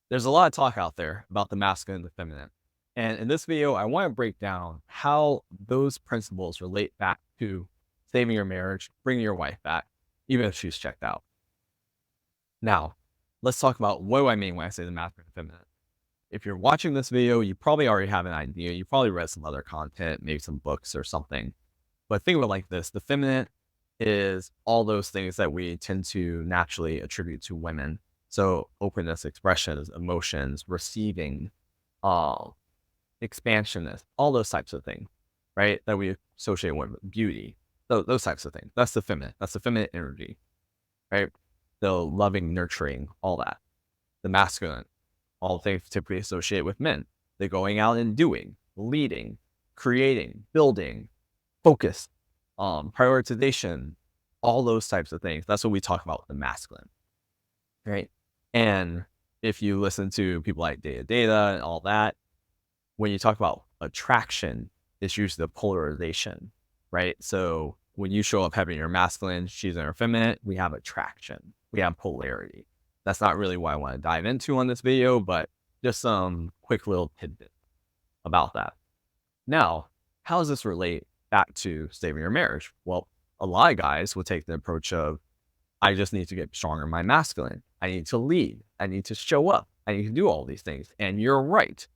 There's a lot of talk out there about the masculine and the feminine. And in this video, I want to break down how those principles relate back to saving your marriage, bringing your wife back, even if she's checked out. Now, let's talk about what do I mean when I say the masculine and feminine. If you're watching this video, you probably already have an idea. You probably read some other content, maybe some books or something. But think of it like this: the feminine is all those things that we tend to naturally attribute to women. So openness, expressions, emotions, receiving, uh, expansionness, all those types of things, right? That we associate with beauty, those types of things. That's the feminine. That's the feminine energy, right? The loving, nurturing, all that. The masculine, all things typically associated with men. The going out and doing, leading, creating, building, focus, prioritization, all those types of things. That's what we talk about with the masculine, right? And if you listen to people like Data and all that, when you talk about attraction, it's usually the polarization, right? So when you show up having your masculine, she's in her feminine, we have attraction, we have polarity. That's not really what I want to dive into on this video, but just some quick little tidbit about that. Now, how does this relate back to saving your marriage? Well, a lot of guys will take the approach of, I just need to get stronger in my masculine. I need to lead. I need to show up. I need to do all these things. And you're right.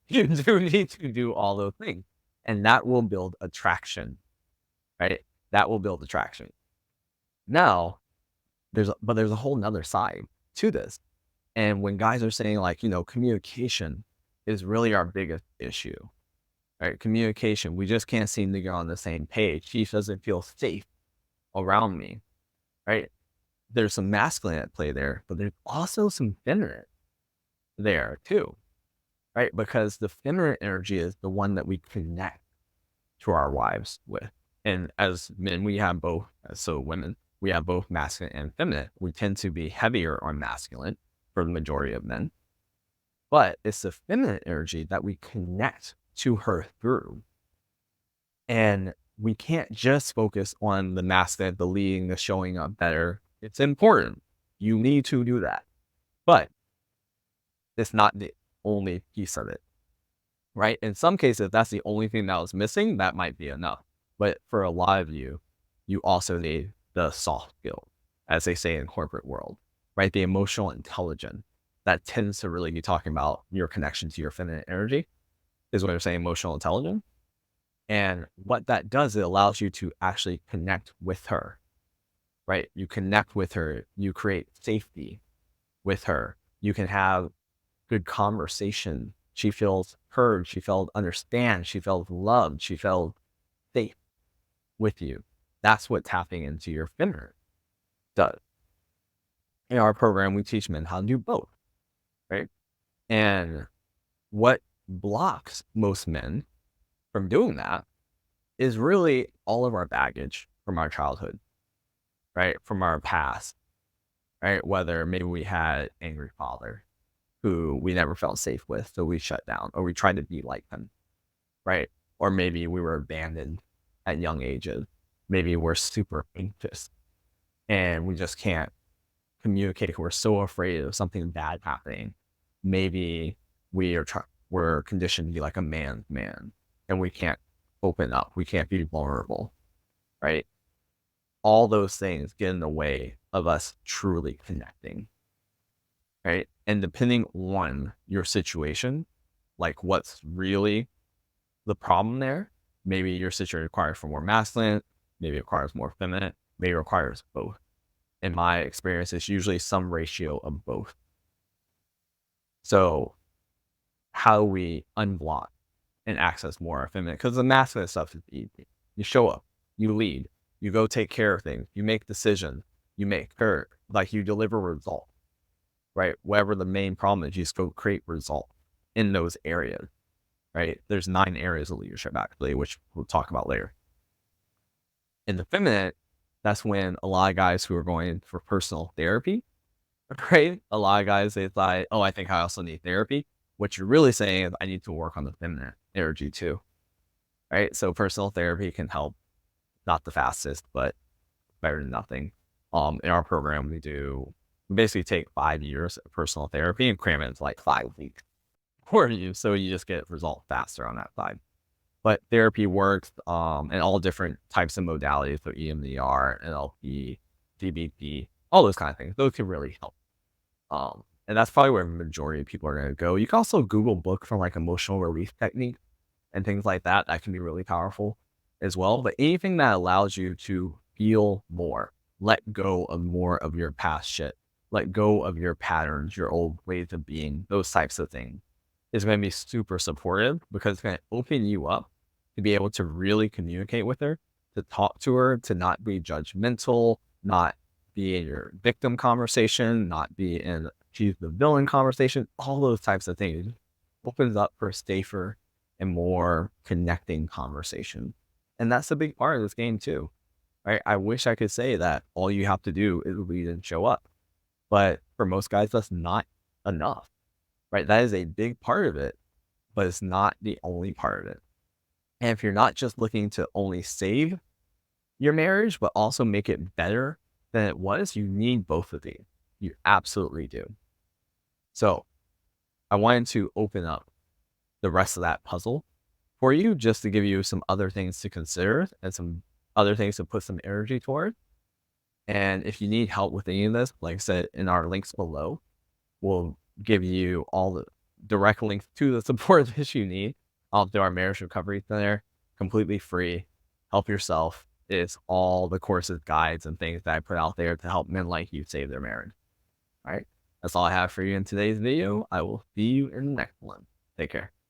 You do need to do all those things. And that will build attraction, right? That will build attraction. Now, there's a whole nother side to this. And when guys are saying like, communication is really our biggest issue, right? Communication, we just can't seem to get on the same page. She doesn't feel safe around me, right? There's some masculine at play there, but there's also some feminine there too, right? Because the feminine energy is the one that we connect to our wives with. And as men, we have both. So women, we have both masculine and feminine. We tend to be heavier on masculine for the majority of men, but it's the feminine energy that we connect to her through. And we can't just focus on the masculine, the leading, the showing up better. It's important. You need to do that. But it's not the only piece of it, right? In some cases, if that's the only thing that was missing, that might be enough. But for a lot of you, you also need the soft skill, as they say in corporate world, right? The emotional intelligence that tends to really be talking about your connection to your feminine energy is what they're saying, emotional intelligence. And what that does, it allows you to actually connect with her, right? You connect with her, you create safety with her. You can have good conversation. She feels heard, she felt understand, she felt loved, she felt safe with you. That's what tapping into your feminine does. In our program, we teach men how to do both, right? And what blocks most men from doing that is really all of our baggage from our childhood, right? From our past, right? Whether maybe we had angry father who we never felt safe with, so we shut down, or we tried to be like them, right? Or maybe we were abandoned at young ages. Maybe we're super anxious and we just can't communicate. We're so afraid of something bad happening. Maybe we're conditioned to be like a man's man, and we can't open up. We can't be vulnerable, right? All those things get in the way of us truly connecting, right? And depending on your situation, like what's really the problem there, maybe your situation requires for more masculine, maybe it requires more feminine, maybe it requires both. In my experience, it's usually some ratio of both. So how do we unblock and access more feminine? Because the masculine stuff is easy. You show up, you lead, you go take care of things, you make decisions, you make her, like you deliver results, right? Whatever the main problem is, you just go create results in those areas, right? There's 9 areas of leadership actually, which we'll talk about later. In the feminine, that's when a lot of guys who are going for personal therapy, right? A lot of guys, they thought, oh, I think I also need therapy. What you're really saying is I need to work on the feminine energy too, right? So personal therapy can help, not the fastest, but better than nothing. In our program, we basically take 5 years of personal therapy and cram it into like 5 weeks for you. So you just get results faster on that side. But therapy works in all different types of modalities. So EMDR, NLP, DBT, all those kind of things. Those can really help. And that's probably where the majority of people are going to go. You can also Google books from like emotional release techniques and things like that. That can be really powerful as well. But anything that allows you to feel more, let go of more of your past shit, let go of your patterns, your old ways of being, those types of things is going to be super supportive because it's going to open you up to be able to really communicate with her, to talk to her, to not be judgmental, not be in your victim conversation, not be in she's the villain conversation, all those types of things. It opens up for a safer and more connecting conversation. And that's a big part of this game too, right? I wish I could say that all you have to do is lead and show up. But for most guys, that's not enough, right? That is a big part of it, but it's not the only part of it. And if you're not just looking to only save your marriage, but also make it better than it was, you need both of these. You absolutely do. So I wanted to open up the rest of that puzzle for you just to give you some other things to consider and some other things to put some energy toward. And if you need help with any of this, like I said, in our links below, we'll give you all the direct links to the support that you need through our marriage recovery center, completely free. Help yourself. It's all the courses, guides, and things that I put out there to help men like you save their marriage. All right. That's all I have for you in today's video. I will see you in the next one. Take care.